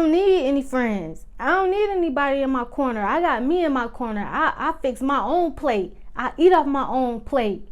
don't need any friends. I don't need anybody in my corner. I got me in my corner. I fix my own plate. I eat off my own plate.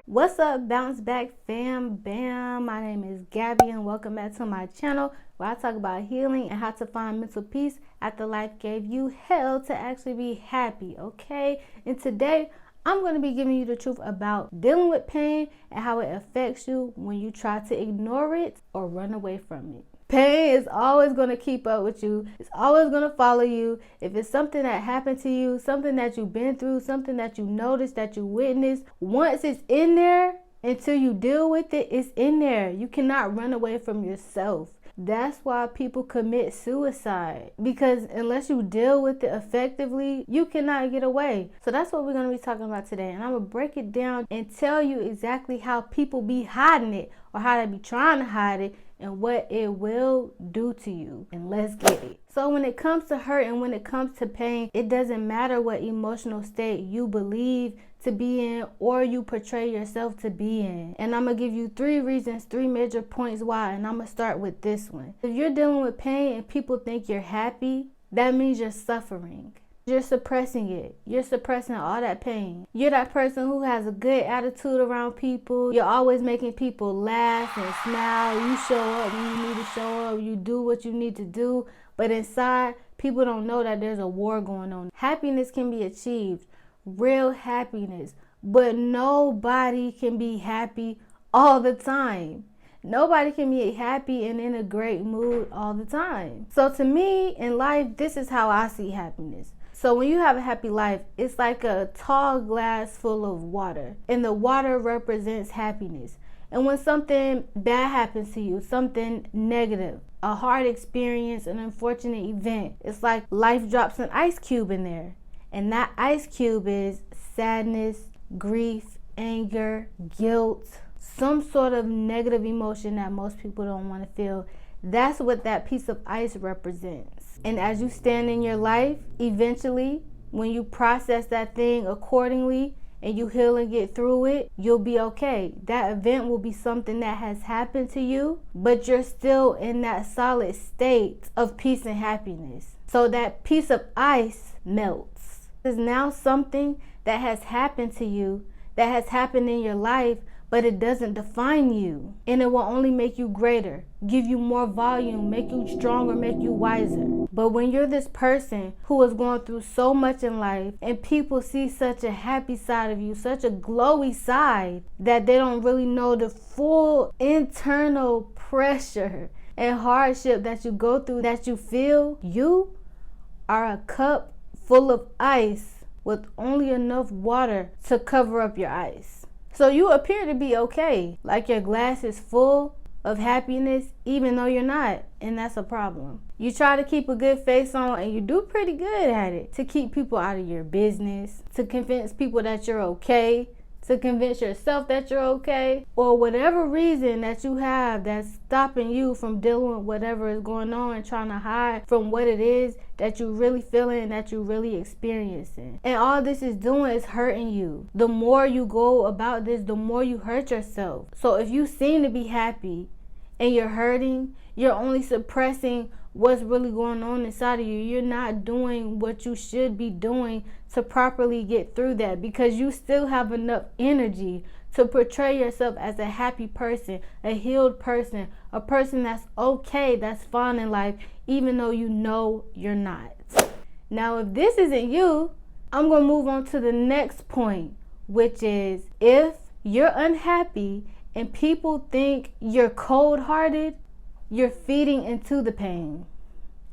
What's up, bounce back fam, bam? My name is Gabby and welcome back to my channel where I talk about healing and how to find mental peace after life gave you hell to actually be happy, okay? And today I'm going to be giving you the truth about dealing with pain and how it affects you when you try to ignore it or run away from it. Pain is always going to keep up with you. It's always going to follow you. If it's something that happened to you, something that you've been through, something that you noticed, that you witnessed, once it's in there, until you deal with it, it's in there. You cannot run away from yourself. That's why people commit suicide, because unless you deal with it effectively, you cannot get away. So that's what we're going to be talking about today. And I'm going to break it down and tell you exactly how people be hiding it or how they be trying to hide it and what it will do to you. And let's get it. So when it comes to hurt and when it comes to pain, it doesn't matter what emotional state you believe to be in or you portray yourself to be in. And I'm going to give you 3 reasons, 3 major points why, and I'm going to start with this one. If you're dealing with pain and people think you're happy, that means you're suffering. You're suppressing it. You're suppressing all that pain. You're that person who has a good attitude around people. You're always making people laugh and smile. You show up when you need to show up. You do what you need to do. But inside, people don't know that there's a war going on. Happiness can be achieved. Real happiness. But nobody can be happy all the time. Nobody can be happy and in a great mood all the time. So to me, in life, this is how I see happiness. So when you have a happy life, it's like a tall glass full of water. And the water represents happiness. And when something bad happens to you, something negative, a hard experience, an unfortunate event, it's like life drops an ice cube in there. And that ice cube is sadness, grief, anger, guilt, some sort of negative emotion that most people don't want to feel. That's what that piece of ice represents. And as you stand in your life, eventually, when you process that thing accordingly and you heal and get through it, you'll be okay. That event will be something that has happened to you, but you're still in that solid state of peace and happiness. So that piece of ice melts. It's now something that has happened to you, that has happened in your life, but it doesn't define you. And it will only make you greater, give you more volume, make you stronger, make you wiser. But when you're this person who is going through so much in life and people see such a happy side of you, such a glowy side, that they don't really know the full internal pressure and hardship that you go through, that you feel, you are a cup full of ice with only enough water to cover up your ice. So you appear to be okay, like your glass is full of happiness, even though you're not, and that's a problem. You try to keep a good face on, and you do pretty good at it, to keep people out of your business, to convince people that you're okay, to convince yourself that you're okay, or whatever reason that you have that's stopping you from dealing with whatever is going on and trying to hide from what it is that you really feeling and that you really experiencing. And all this is doing is hurting you. The more you go about this, the more you hurt yourself. So if you seem to be happy and you're hurting, you're only suppressing what's really going on inside of you. You're not doing what you should be doing to properly get through that, because you still have enough energy to portray yourself as a happy person, a healed person, a person that's okay, that's fine in life, even though you know you're not. Now, if this isn't you, I'm going to move on to the next point, which is if you're unhappy and people think you're cold-hearted, you're feeding into the pain.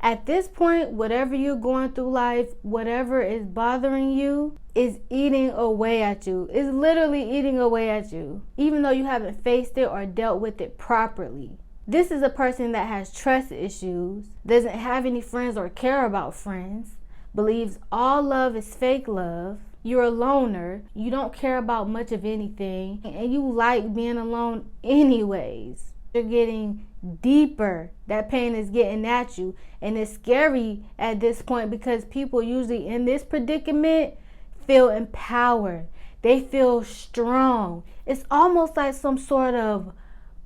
At this point, whatever you're going through life, whatever is bothering you, is eating away at you. It's literally eating away at you, even though you haven't faced it or dealt with it properly. This is a person that has trust issues, doesn't have any friends or care about friends, believes all love is fake love. You're a loner, you don't care about much of anything, and you like being alone anyways. You're getting deeper. That pain is getting at you, and it's scary at this point because people usually in this predicament feel empowered. They feel strong. It's almost like some sort of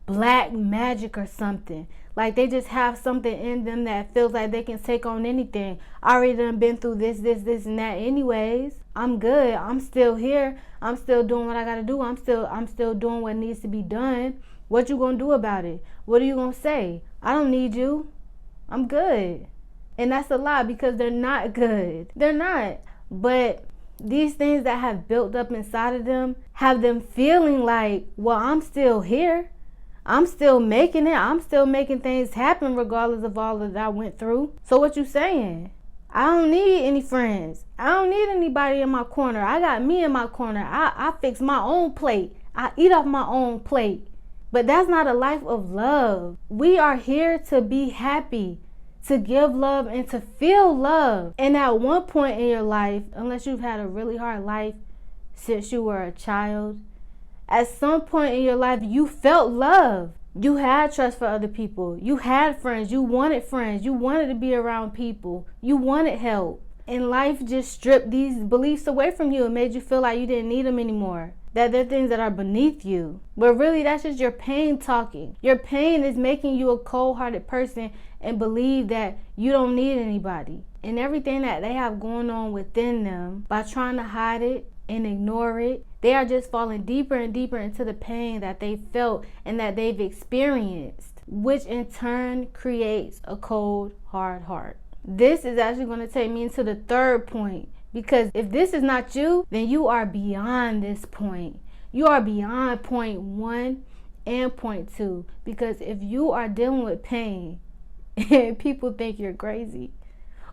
black magic or something. Like they just have something in them that feels like they can take on anything. I already done been through this, and that anyways. I'm good. I'm still here. I'm still doing what I gotta do. I'm still doing what needs to be done. What you gonna do about it? What are you gonna say? I don't need you. I'm good. And that's a lie, because they're not good. They're not. But these things that have built up inside of them have them feeling like, well, I'm still here. I'm still making it. I'm still making things happen regardless of all that I went through. So what you saying? I don't need any friends. I don't need anybody in my corner. I got me in my corner. I fix my own plate. I eat off my own plate. But that's not a life of love. We are here to be happy, to give love, and to feel love. And at one point in your life, unless you've had a really hard life since you were a child, at some point in your life, you felt love. You had trust for other people. You had friends. You wanted friends. You wanted to be around people. You wanted help. And life just stripped these beliefs away from you and made you feel like you didn't need them anymore. That they're things that are beneath you. But really, that's just your pain talking. Your pain is making you a cold-hearted person and believe that you don't need anybody. And everything that they have going on within them, by trying to hide it and ignore it, they are just falling deeper and deeper into the pain that they felt and that they've experienced, which in turn creates a cold, hard heart. This is actually going to take me into the third point, because if this is not you, then you are beyond this point. You are beyond point 1 and point 2, because if you are dealing with pain and people think you're crazy,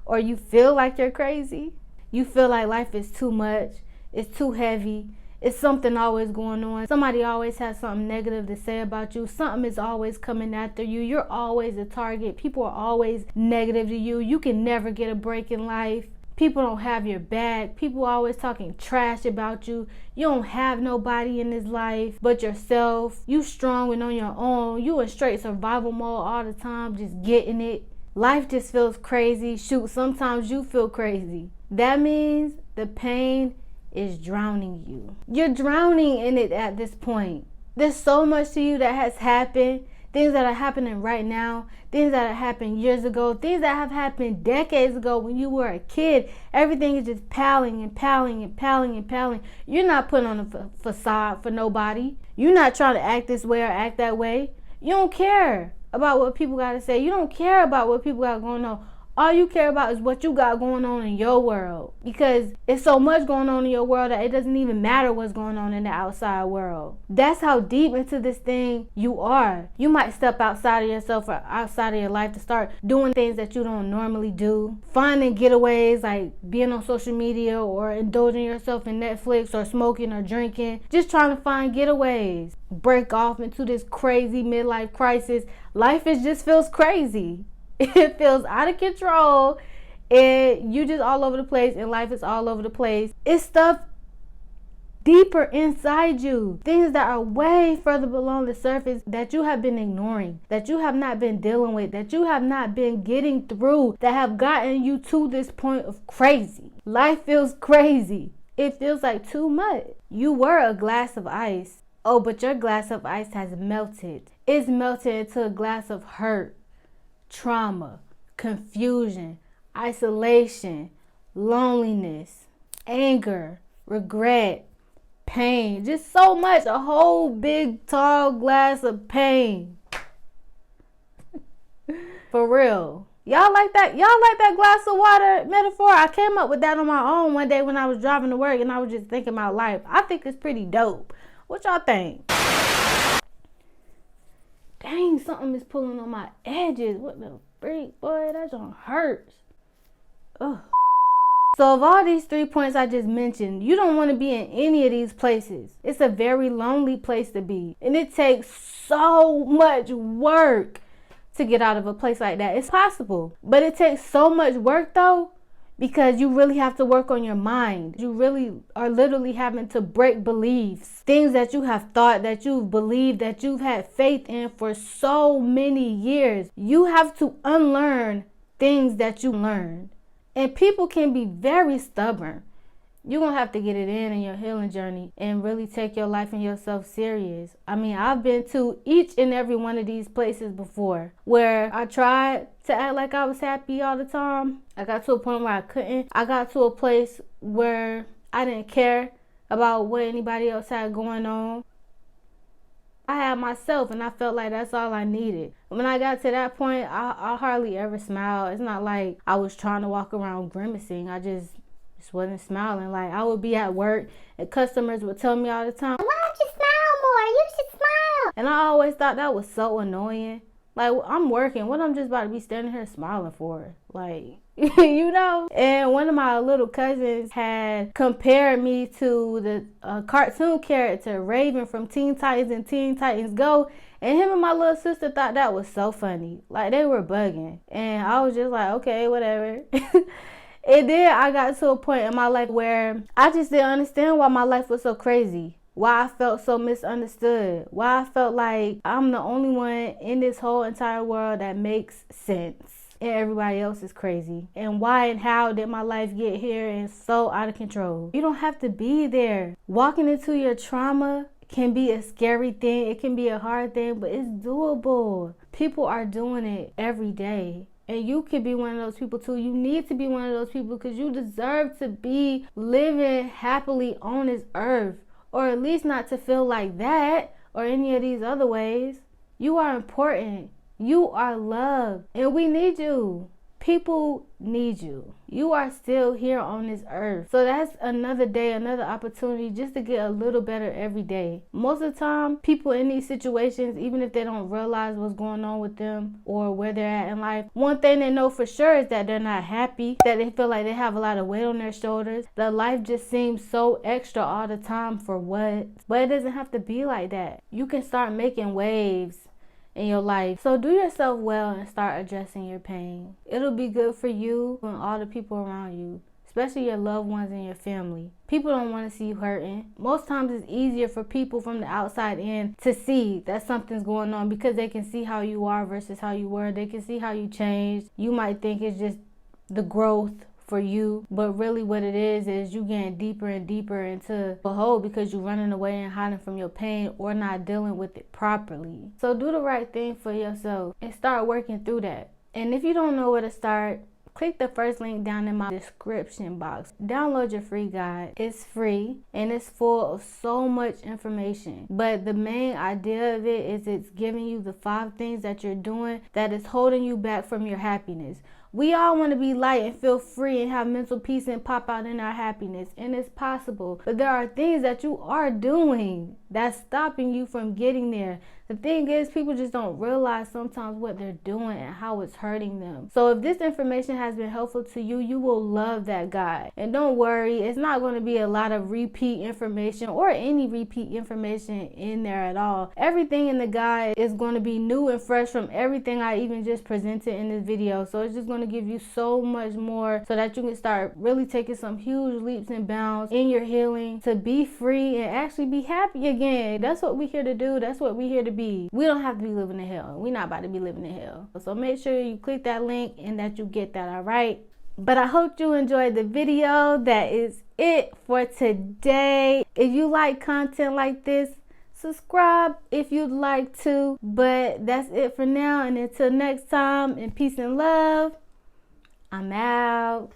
or you feel like you're crazy, you feel like life is too much, it's too heavy, it's something always going on, somebody always has something negative to say about you, something is always coming after you, you're always a target, people are always negative to you, you can never get a break in life, people don't have your back, people are always talking trash about you, you don't have nobody in this life but yourself, you strong and on your own, you in straight survival mode all the time, just getting it. Life just feels crazy. Shoot, sometimes you feel crazy. That means the pain is drowning you. You're drowning in it at this point. There's so much to you that has happened. Things that are happening right now. Things that have happened years ago. Things that have happened decades ago when you were a kid. Everything is just piling and piling and piling and piling. You're not putting on a facade for nobody. You're not trying to act this way or act that way. You don't care about what people got to say. You don't care about what people got going on. All you care about is what you got going on in your world, because it's so much going on in your world that it doesn't even matter what's going on in the outside world. That's how deep into this thing you are. You might step outside of yourself or outside of your life to start doing things that you don't normally do. Finding getaways like being on social media or indulging yourself in Netflix or smoking or drinking. Just trying to find getaways. Break off into this crazy midlife crisis. Life just feels crazy. It feels out of control, and you just all over the place, and life is all over the place. It's stuff deeper inside you, things that are way further below the surface that you have been ignoring, that you have not been dealing with, that you have not been getting through, that have gotten you to this point of crazy. Life feels crazy. It feels like too much. You were a glass of ice. Oh, but your glass of ice has melted. It's melted into a glass of hurt, trauma, confusion, isolation, loneliness, anger, regret, pain, just so much, a whole big tall glass of pain. For real. Y'all like that? Y'all like that glass of water metaphor? I came up with that on my own one day when I was driving to work and I was just thinking about life. I think it's pretty dope. What y'all think? Dang, something is pulling on my edges. What the freak, boy? That joint hurts. Ugh. So of all these 3 points I just mentioned, you don't want to be in any of these places. It's a very lonely place to be. And it takes so much work to get out of a place like that. It's possible. But it takes so much work though, because you really have to work on your mind. You really are literally having to break beliefs. Things that you have thought, that you've believed, that you've had faith in for so many years. You have to unlearn things that you learned. And people can be very stubborn. you're going to have to get it in your healing journey and really take your life and yourself serious. I mean, I've been to each and every one of these places before where I tried to act like I was happy all the time. I got to a point where I couldn't. I got to a place where I didn't care about what anybody else had going on. I had myself, and I felt like that's all I needed. When I got to that point, I hardly ever smiled. It's not like I was trying to walk around grimacing. I just wasn't smiling. Like, I would be at work, and customers would tell me all the time, "Why don't you smile more? You should smile." And I always thought that was so annoying. Like, I'm working. What I'm just about to be standing here smiling for? Like, you know? And one of my little cousins had compared me to the cartoon character Raven from Teen Titans and Teen Titans Go. And him and my little sister thought that was so funny. Like, they were bugging. And I was just like, okay, whatever. And then I got to a point in my life where I just didn't understand why my life was so crazy. Why I felt so misunderstood. Why I felt like I'm the only one in this whole entire world that makes sense. And everybody else is crazy. And why and how did my life get here and so out of control? You don't have to be there. Walking into your trauma can be a scary thing. It can be a hard thing, but it's doable. People are doing it every day. And you could be one of those people too. You need to be one of those people because you deserve to be living happily on this earth. Or at least not to feel like that or any of these other ways. You are important. You are loved. And we need you. People need you. You are still here on this earth. So that's another day, another opportunity just to get a little better every day. Most of the time, people in these situations, even if they don't realize what's going on with them or where they're at in life, one thing they know for sure is that they're not happy, that they feel like they have a lot of weight on their shoulders, that life just seems so extra all the time for what? But it doesn't have to be like that. You can start making waves in your life. So do yourself well and start addressing your pain. It'll be good for you and all the people around you, especially your loved ones and your family. People don't want to see you hurting. Most times it's easier for people from the outside in to see that something's going on because they can see how you are versus how you were. They can see how you changed. You might think it's just the growth for you, but really what it is you getting deeper and deeper into a hole because you're running away and hiding from your pain or not dealing with it properly. So do the right thing for yourself and start working through that. And if you don't know where to start, click the first link down in my description box. Download your free guide. It's free and it's full of so much information. But the main idea of it is it's giving you the 5 things that you're doing that is holding you back from your happiness. We all want to be light and feel free and have mental peace and pop out in our happiness. And it's possible. But there are things that you are doing that's stopping you from getting there. The thing is, people just don't realize sometimes what they're doing and how it's hurting them. So if this information has been helpful to you, you will love that guide. And don't worry, it's not going to be a lot of repeat information or any repeat information in there at all. Everything in the guide is going to be new and fresh from everything I even just presented in this video. So it's just going to give you so much more so that you can start really taking some huge leaps and bounds in your healing to be free and actually be happy again. That's what we're here to do. That's what we're here to be. We don't have to be living in hell. We're not about to be living in hell. So make sure you click that link and that you get that, all right? But I hope you enjoyed the video. That is it for today. If you like content like this, subscribe if you'd like to. But that's it for now. And until next time, and peace and love, I'm out.